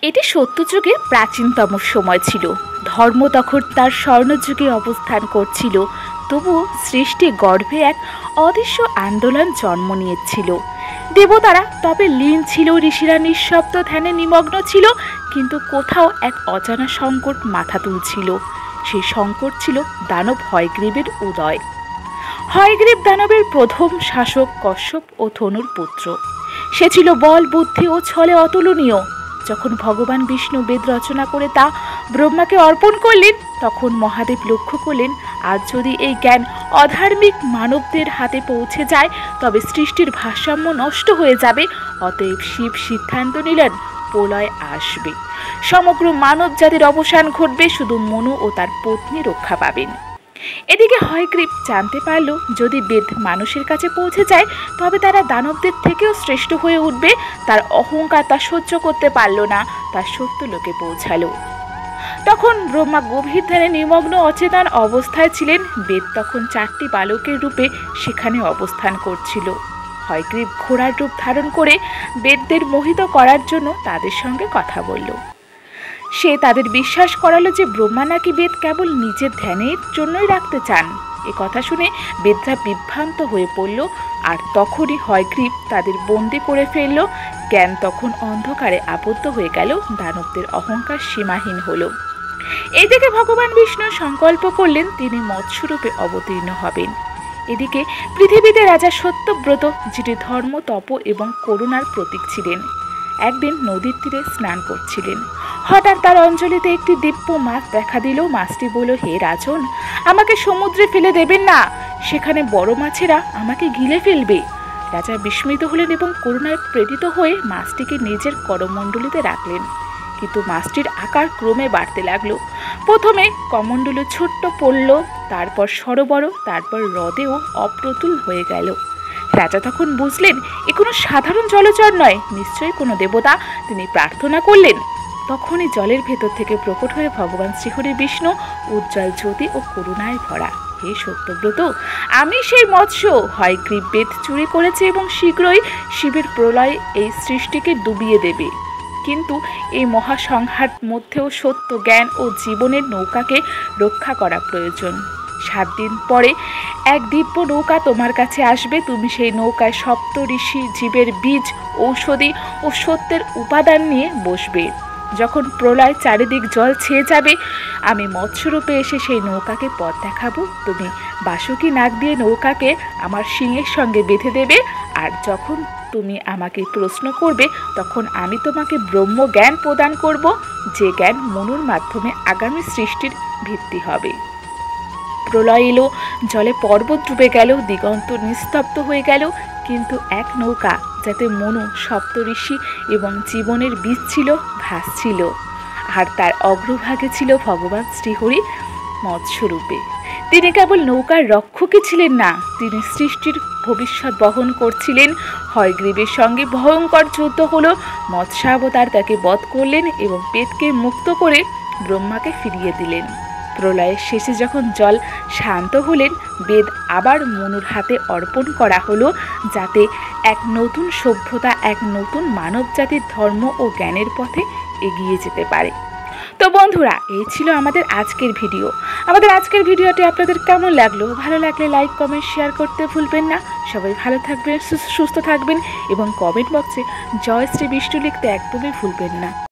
এটি সত্যযুগের প্রাচীনতম সময় ছিল। ধর্ম তখন তার স্বর্ণযুগে অবস্থান করছিল। তবু সৃষ্টি গর্ভে এক অদৃশ্য আন্দোলন জন্ম নিয়েছিল। দেবতারা তবে লীন ছিল, ঋষিরা নিঃশব্দ ধ্যানে নিমগ্ন ছিল, কিন্তু কোথাও এক অজানা সংকট মাথা তুলছিল। সেই সংকট ছিল দানব হয়গ্রীবের উদয়। হয়গ্রীব দানবের প্রথম শাসক, কশ্যপ ও ধনুর পুত্র। সে ছিল বল, বুদ্ধি ও ছলে অতুলনীয়। যখন ভগবান বিষ্ণু বেদ রচনা করে তা ব্রহ্মাকে অর্পণ করলেন, তখন মহাদেব লক্ষ্য করলেন, আজ যদি এই জ্ঞান অধার্মিক মানবদের হাতে পৌঁছে যায় তবে সৃষ্টির ভারসাম্য নষ্ট হয়ে যাবে। অতএব শিব সিদ্ধান্ত নিলেন, প্রলয় আসবে, সমগ্র মানব জাতির অবসান ঘটবে, শুধু মনু ও তার পত্নী রক্ষা পাবেন। এদিকে হয়গ্রীব জানতে পারল, যদি বেদ মানুষের কাছে পৌঁছে যায় তবে তারা দানবদের থেকেও শ্রেষ্ঠ হয়ে উঠবে। তার অহংকার তা সহ্য করতে পারল না, তার সত্য লোকে পৌঁছালো। তখন ব্রহ্মা গভীর ধ্যানে নিমগ্ন অচেতন অবস্থায় ছিলেন। বেদ তখন 4টি বালকের রূপে সেখানে অবস্থান করছিল। হয়গ্রীব ঘোড়ার রূপ ধারণ করে বেদদের মোহিত করার জন্য তাদের সঙ্গে কথা বলল। সে তাদের বিশ্বাস করালো যে ব্রহ্মা নাকি বেদ কেবল নিজের ধ্যানের জন্যই রাখতে চান। এ কথা শুনে বেদরা বিভ্রান্ত হয়ে পড়ল, আর তখনই হয়গ্রীব তাদের বন্দি করে ফেলল। জ্ঞান তখন অন্ধকারে আবদ্ধ হয়ে গেল, দানবদের অহংকার সীমাহীন হলো। এই দেখে ভগবান বিষ্ণু সংকল্প করলেন তিনি মৎস্যরূপে অবতীর্ণ হবেন। এদিকে পৃথিবীতে রাজা সত্যব্রত, যিনি ধর্ম, তপ এবং করুণার প্রতীক ছিলেন, একদিন নদীর তীরে স্নান করছিলেন। হঠাৎ তার অঞ্জলিতে একটি দিব্য মাছ দেখা দিল। মাছটি বলল, হে রাজন, আমাকে সমুদ্রে ফেলে দেবেন না, সেখানে বড় মাছেরা আমাকে গিলে ফেলবে। রাজা বিস্মিত হলেন এবং করুণায় প্রেরিত হয়ে মাছটিকে নিজের করমণ্ডলিতে রাখলেন। কিন্তু মাছটির আকার ক্রমে বাড়তে লাগলো। প্রথমে কমণ্ডলু ছোট্ট পড়ল, তারপর সরোবর, তারপর হ্রদেও অপ্রতুল হয়ে গেল। রাজা তখন বুঝলেন এ কোনো সাধারণ জলচর নয়, নিশ্চয়ই কোনো দেবতা। তিনি প্রার্থনা করলেন। তখনই জলের ভেতর থেকে প্রকট হয়ে ভগবান শ্রীহরি বিষ্ণু, উজ্জ্বল জ্যোতি ও করুণায় ভরা। হে সত্যব্রত, আমি সেই মৎস্য। হয়গ্রীব বেদ চুরি করেছে এবং শীঘ্রই শিবের প্রলয় এই সৃষ্টিকে ডুবিয়ে দেবে। কিন্তু এই মহাসংহার মধ্যেও সত্য জ্ঞান ও জীবনের নৌকাকে রক্ষা করা প্রয়োজন। 7 দিন পরে এক দিব্য নৌকা তোমার কাছে আসবে। তুমি সেই নৌকায় সপ্ত ঋষি জীবের বীজ, ঔষধি ও সত্যের উপাদান নিয়ে বসবে। যখন প্রলয় চারিদিক জল ছেয়ে যাবে, আমি মৎস্যরূপে এসে সেই নৌকাকে পথ দেখাবো। তুমি বাসুকি নাক দিয়ে নৌকাকে আমার শিঙের সঙ্গে বেঁধে দেবে, আর যখন তুমি আমাকে প্রশ্ন করবে তখন আমি তোমাকে ব্রহ্ম জ্ঞান প্রদান করব, যে জ্ঞান মনুর মাধ্যমে আগামী সৃষ্টির ভিত্তি হবে। প্রলয় এলো, জলে পর্বত ডুবে গেল, দিগন্ত নিস্তব্ধ হয়ে গেল, কিন্তু এক নৌকা, যাতে মনু, সপ্তঋষি এবং জীবনের বীজ ছিল, ভাসছিল, আর তার অগ্রভাগে ছিল ভগবান শ্রীহরি মৎস্যরূপে। তিনি কেবল নৌকার রক্ষকই ছিলেন না, তিনি সৃষ্টির ভবিষ্যৎ বহন করছিলেন। হয়গ্রীবের সঙ্গে ভয়ঙ্কর যুদ্ধ হলো। মৎস্যাবতার তাকে বধ করলেন এবং পেটকে মুক্ত করে ব্রহ্মাকে ফিরিয়ে দিলেন। প্রলয়ের শেষে যখন জল শান্ত হলেন, বেদ আবার মনুর হাতে অর্পণ করা হলো, যাতে এক নতুন সভ্যতা, এক নতুন মানব জাতির ধর্ম ও জ্ঞানের পথে এগিয়ে যেতে পারে। তো বন্ধুরা, এই ছিল আমাদের আজকের ভিডিও। আমাদের আজকের ভিডিওটি আপনাদের কেমন লাগলো? ভালো লাগলে লাইক, কমেন্ট, শেয়ার করতে ভুলবেন না। সবাই ভালো থাকবেন, সুস্থ থাকবেন এবং কমেন্ট বক্সে জয় শ্রী বিষ্ণু লিখতে একদমই ভুলবেন না।